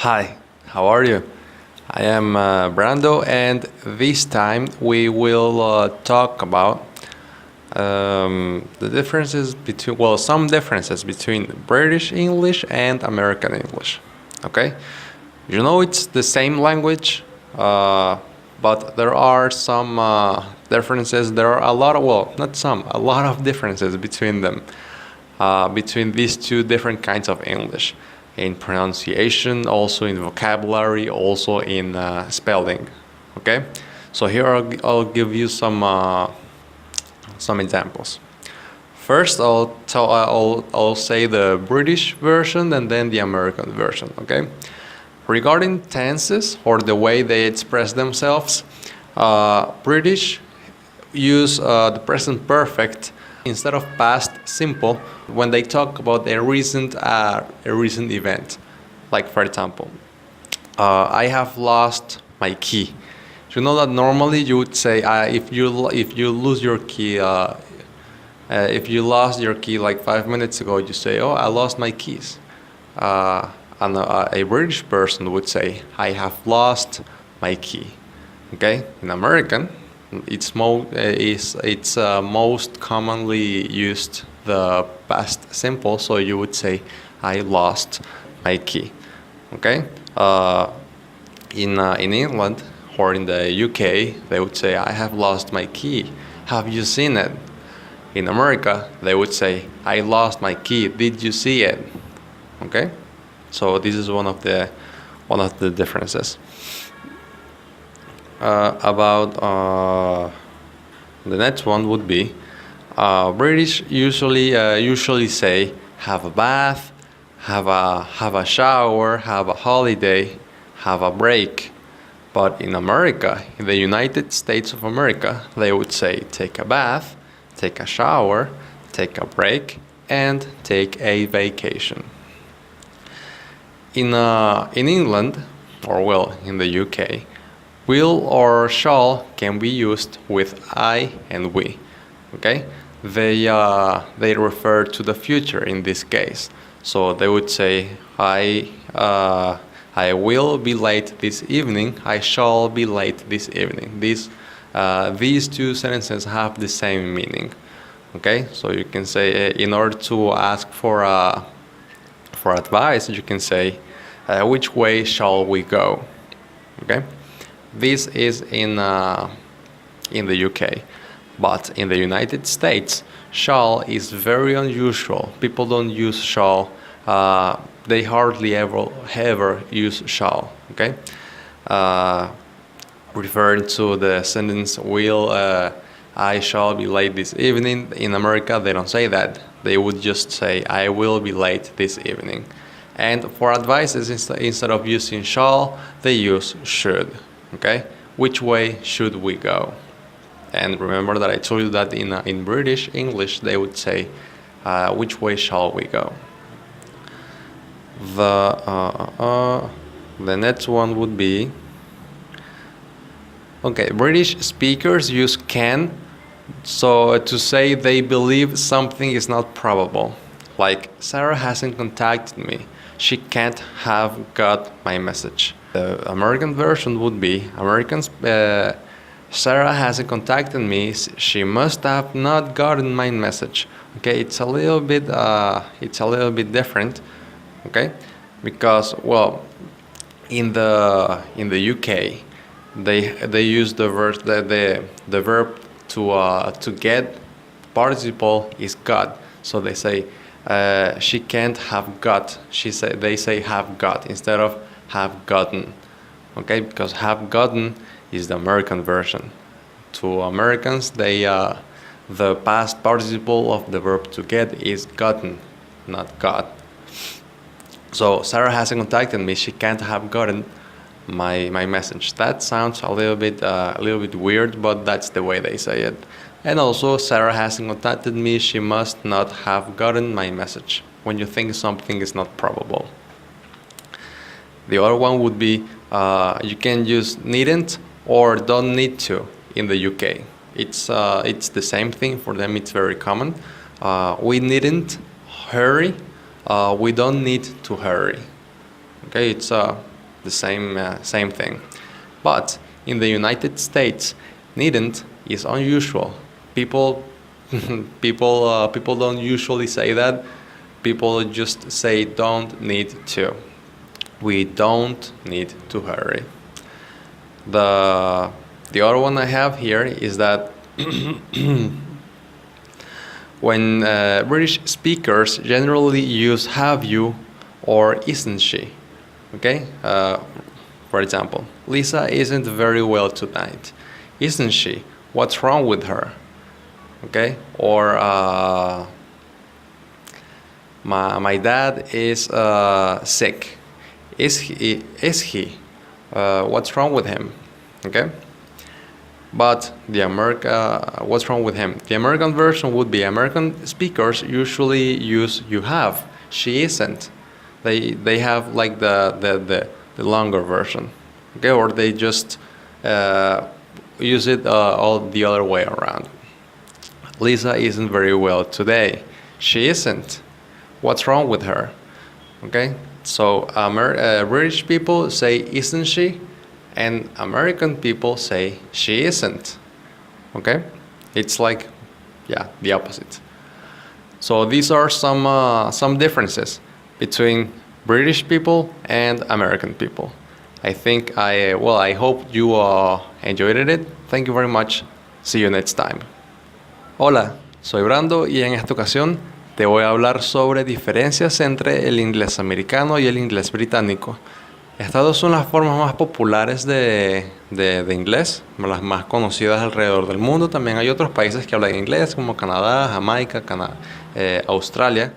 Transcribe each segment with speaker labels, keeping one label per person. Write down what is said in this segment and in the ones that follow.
Speaker 1: Hi, how are you? I am Brando, and this time we will talk about the differences between, well, some differences between British English and American English. Okay? You know, it's the same language, but there are some differences. There are a lot of, well, not some, a lot of differences between them, between these two different kinds of English, in pronunciation, also in vocabulary, also in spelling. Okay, so here I'll give you some examples. First, I'll say the British version and then the American version. Okay, regarding tenses or the way they express themselves, British use the present perfect instead of past simple when they talk about a recent event. Like, for example, I have lost my key. You know that normally you would say if you lose your key, if you lost your key like 5 minutes ago, you say, "Oh, I lost my keys." And a British person would say, "I have lost my key." Okay, in American, it's most commonly used the past simple, so you would say, "I lost my key." Okay, in England or in the UK, they would say, "I have lost my key. Have you seen it?" In America, they would say, "I lost my key. Did you see it?" Okay, so this is one of the differences. About the next one would be British usually say have a bath, have a shower, have a holiday, have a break. But in America, in the United States of America, they would say take a bath, take a shower, take a break, and take a vacation. In England, or well, in the UK, will or shall can be used with I and we. Okay, they refer to the future in this case. So they would say I will be late this evening. I shall be late this evening. These two sentences have the same meaning. Okay, so you can say in order to ask for advice, you can say which way shall we go? Okay. This is in the UK, but in the United States, shall is very unusual. People don't use shall. They hardly ever use shall. Okay, referring to the sentence "Will I shall be late this evening." In America, they don't say that. They would just say "I will be late this evening." And for advices, instead of using shall, they use should. Okay, which way should we go? And remember that I told you that in British English they would say, which way shall we go? The next one would be, okay, British speakers use can, so to say they believe something is not probable. Like, Sarah hasn't contacted me. She can't have got my message. The American version would be Sarah hasn't contacted me. She must have not gotten my message. Okay, it's a little bit different. Okay, because well, in the UK, they use the verb to get participle is got. So they say she can't have got. They say have got instead of have gotten. Okay, because have gotten is the American version. To Americans, the past participle of the verb to get is gotten, not got. So Sarah hasn't contacted me. She can't have gotten my message. That sounds a little bit weird, but that's the way they say it. And also, Sarah hasn't contacted me. She must not have gotten my message. When you think something is not probable. The other one would be you can use needn't or don't need to in the UK. It's the same thing for them. It's very common. We needn't hurry. We don't need to hurry. Okay, the same thing. But in the United States, needn't is unusual. People people don't usually say that. People just say don't need to. We don't need to hurry. The other one I have here is that when British speakers generally use have you or isn't she. Okay? For example, Lisa isn't very well tonight. Isn't she? What's wrong with her? Okay? Or my dad is sick. Is he? What's wrong with him? Okay? But what's wrong with him? The American version would be American speakers usually use you have. She isn't. They have like the longer version. Okay? Or they just use it all the other way around. Lisa isn't very well today. She isn't. What's wrong with her? Okay? So British people say isn't she? And American people say she isn't. Okay? It's like, yeah, the opposite. So these are some differences between British people and American people. I think I hope you enjoyed it. Thank you very much. See you next time. Hola, soy Brando y en esta ocasión te voy a hablar sobre diferencias entre el inglés americano y el inglés británico. Estas dos son las formas más populares de inglés, las más conocidas alrededor del mundo. También hay otros países que hablan inglés, como Canadá, Jamaica, Australia.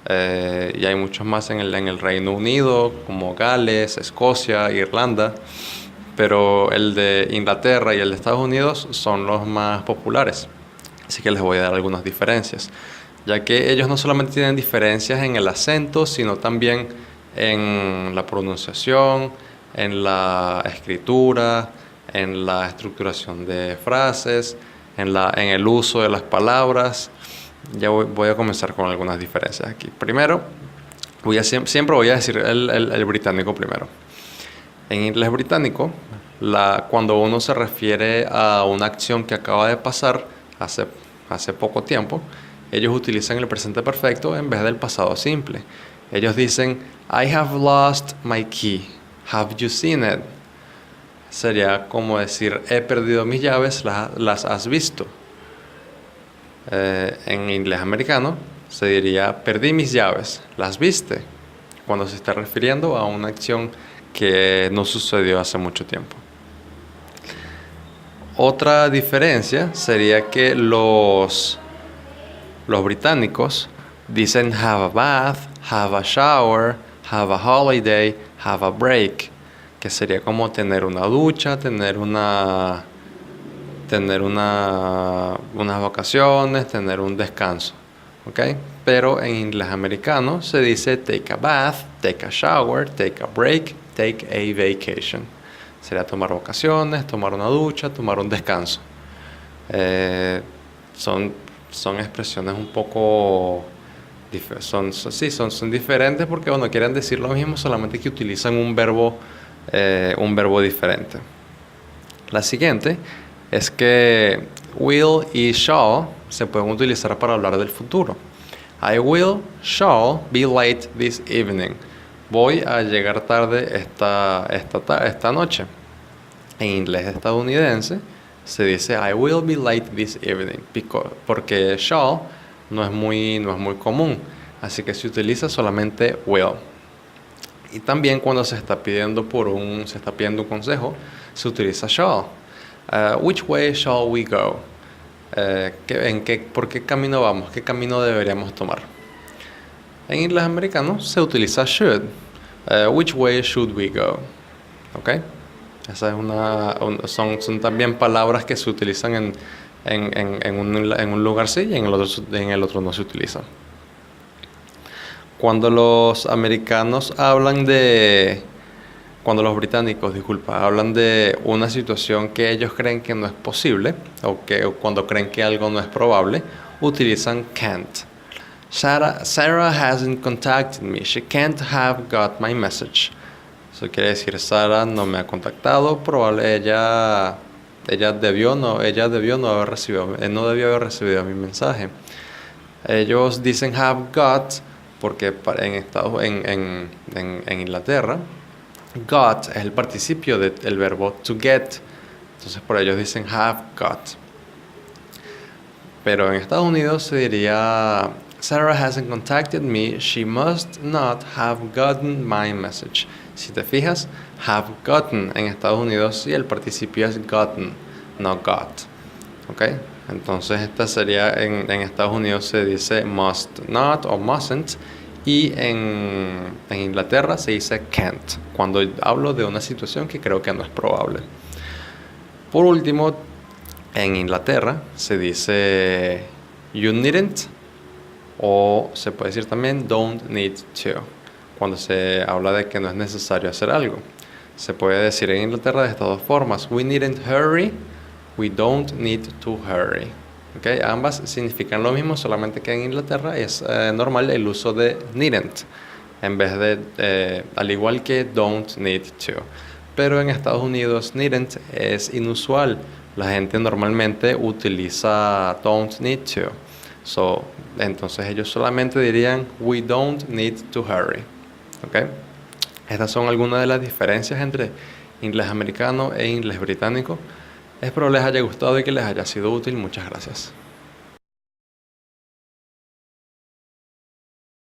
Speaker 1: Y hay muchos más en el Reino Unido, como Gales, Escocia, Irlanda. Pero el de Inglaterra y el de Estados Unidos son los más populares. Así que les voy a dar algunas diferencias, ya que ellos no solamente tienen diferencias en el acento, sino también en la pronunciación, en la escritura, en la estructuración de frases, en el uso de las palabras. Ya voy a comenzar con algunas diferencias aquí. Primero, siempre voy a decir el británico primero. En inglés británico, cuando uno se refiere a una acción que acaba de pasar hace poco tiempo, ellos utilizan el presente perfecto en vez del pasado simple. Ellos dicen, I have lost my key. Have you seen it? Sería como decir, he perdido mis llaves, las has visto. En inglés americano se diría, perdí mis llaves, las viste, cuando se está refiriendo a una acción que no sucedió hace mucho tiempo. Otra diferencia sería que los británicos dicen have a bath, have a shower, have a holiday, have a break, que sería como tener una ducha, tener unas vacaciones, tener un descanso, ¿ok? Pero en inglés americano se dice take a bath, take a shower, take a break, take a vacation. Sería tomar vacaciones, tomar una ducha, tomar un descanso. Son expresiones un poco son diferentes porque quieren decir lo mismo, solamente que utilizan un verbo diferente. La siguiente es que will y shall se pueden utilizar para hablar del futuro. I shall be late this evening. Voy a llegar tarde esta noche. En inglés estadounidense se dice I will be late this evening, porque shall no es muy común, así que se utiliza solamente will. Y también cuando se está pidiendo un consejo, se utiliza shall. Which way shall we go? ¿Por qué camino vamos? ¿Qué camino deberíamos tomar? En inglés americano se utiliza should. Which way should we go? ¿Ok? Esa es son también palabras que se utilizan en un lugar sí y en el otro no se utilizan. Cuando los británicos, hablan de una situación que ellos creen que no es posible, o cuando creen que algo no es probable, utilizan can't. Sarah hasn't contacted me. She can't have got my message. Eso quiere decir Sara no me ha contactado, ella debió no haber recibido, no debió haber recibido mi mensaje. Ellos dicen have got porque en Inglaterra got es el participio del verbo to get. Entonces por ellos dicen have got. Pero en Estados Unidos se diría Sarah hasn't contacted me. She must not have gotten my message. Si te fijas, have gotten en Estados Unidos y el participio es gotten, no got. ¿Ok? Entonces esta sería, en Estados Unidos se dice must not o mustn't. Y en Inglaterra se dice can't, cuando hablo de una situación que creo que no es probable. Por último, en Inglaterra se dice you needn't, o se puede decir también don't need to, cuando se habla de que no es necesario hacer algo. Se puede decir en Inglaterra de estas dos formas: we needn't hurry, we don't need to hurry. Okay, ambas significan lo mismo, solamente que en Inglaterra es normal el uso de needn't en vez de, al igual que don't need to. Pero en Estados Unidos needn't es inusual. La gente normalmente utiliza don't need to. Entonces ellos solamente dirían we don't need to hurry. Okay. Estas son algunas de las diferencias entre inglés americano e inglés británico. Espero les haya gustado y que les haya sido útil. Muchas gracias.